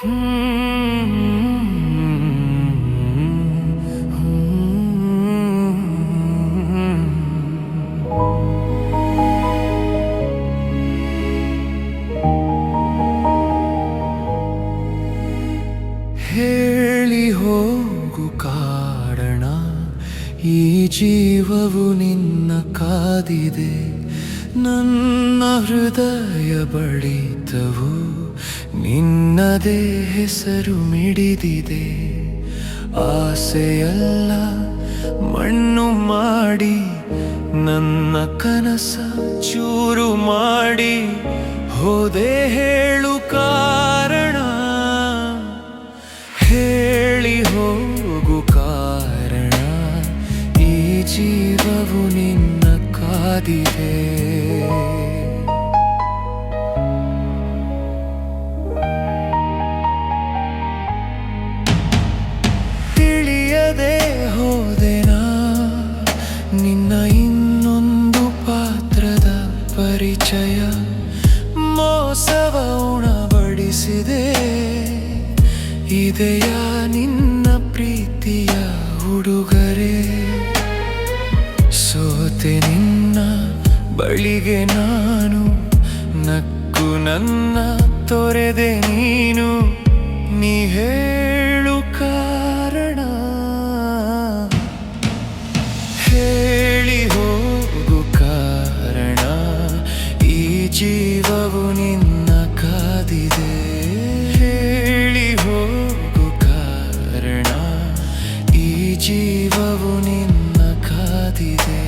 ಹೇಳಿ ಹೋಗು ಕಾರಣ, ಈ ಜೀವವು ನಿನ್ನ ಕಾದಿದೆ. ನನ್ನ ಹೃದಯ ಬಡಿತವು ನಿನ್ನದೇ ಹೆಸರು ಮಿಡಿದಿದೆ. ಆಸೆಯಲ್ಲ ಮಣ್ಣು ಮಾಡಿ ನನ್ನ ಕನಸ ಚೂರು ಮಾಡಿ ಹೋದೆ. ಹೇಳು ಕಾರಣ, ಹೇಳಿ ಹೋಗು ಕಾರಣ, ಈ ಜೀವವು ನಿನ್ನ ಕಾದಿದೆ. ತಿಳಿಯದೆ ಹೋದೆನಾ ನಿನ್ನ ಇನ್ನೊಂದು ಪಾತ್ರದ ಪರಿಚಯ. ಮೋಸವ ಉಣಬಡಿಸಿದೆ ಇದೆಯ ನಿನ್ನ ಪ್ರೀತಿಯ ಉಡುಗೊರೆ. ಸೋತೆ ನಿನ್ನ ಬಳಿಗೆ ನಾನು, ನಕ್ಕು ನನ್ನ ತೊರೆದೆ ನೀನು. ನೀ ಹೇಳು ಕಾರಣ, ಹೇಳಿ ಹೋಗು ಕಾರಣ, ಈ ಜೀವವು ನಿನ್ನ ಕಾದಿದೆ. ಹೇಳಿ ಹೋಗು ಕಾರಣ, ಈ ಜೀವವು ನಿನ್ನ ಕಾದಿದೆ.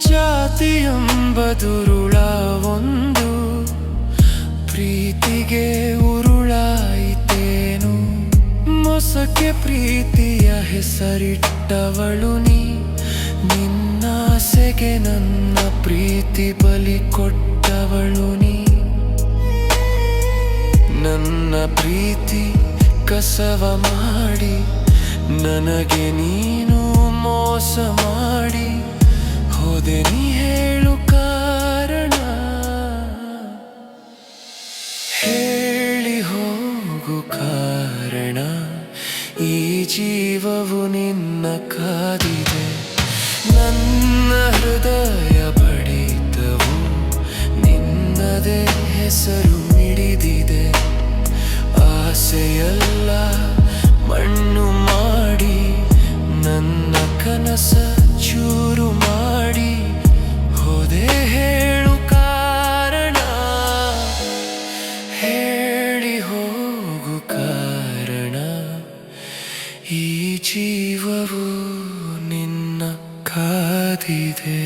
ಜಾತಿಯೆಂಬದುರುಳ ಒಂದು, ಪ್ರೀತಿಗೆ ಉರುಳಾಯಿತೇನು. ಮೊಸಕ್ಕೆ ಪ್ರೀತಿಯ ಹೆಸರಿಟ್ಟವಳು ನೀ, ನಿನ್ನಾಸೆಗೆ ನನ್ನ ಪ್ರೀತಿ ಬಲಿ ಕೊಟ್ಟವಳು ನೀ. ನನ್ನ ಪ್ರೀತಿ ಕಸವ ಮಾಡಿ ನನಗೆ ನೀನು ಮೋಸ ಮಾಡಿ ಹೋದೆ. ನೀ ಹೇಳು ಕಾರಣ, ಹೇಳಿ ಹೋಗು ಕಾರಣ, ಈ ಜೀವವು ನಿನ್ನ ಕಾದಿದೆ. ನನ್ನ ಹೃದಯ ಬಡಿತವು ನಿನ್ನದೇ ಹೆಸರು ಮಿಡಿದಿದೆ. ಆಸೆಯಲ್ಲ ಮಣ್ಣು ಮಾಡಿ ನನ್ನ ಕನಸ ಚೂರು ಮಾಡಿ ಹೋದೆ. ಹೇಳು ಕಾರಣ, ಹೇಳಿ ಹೋಗು ಕಾರಣ, ಈ ಜೀವವು ನಿನ್ನ ಕಾದಿದೆ.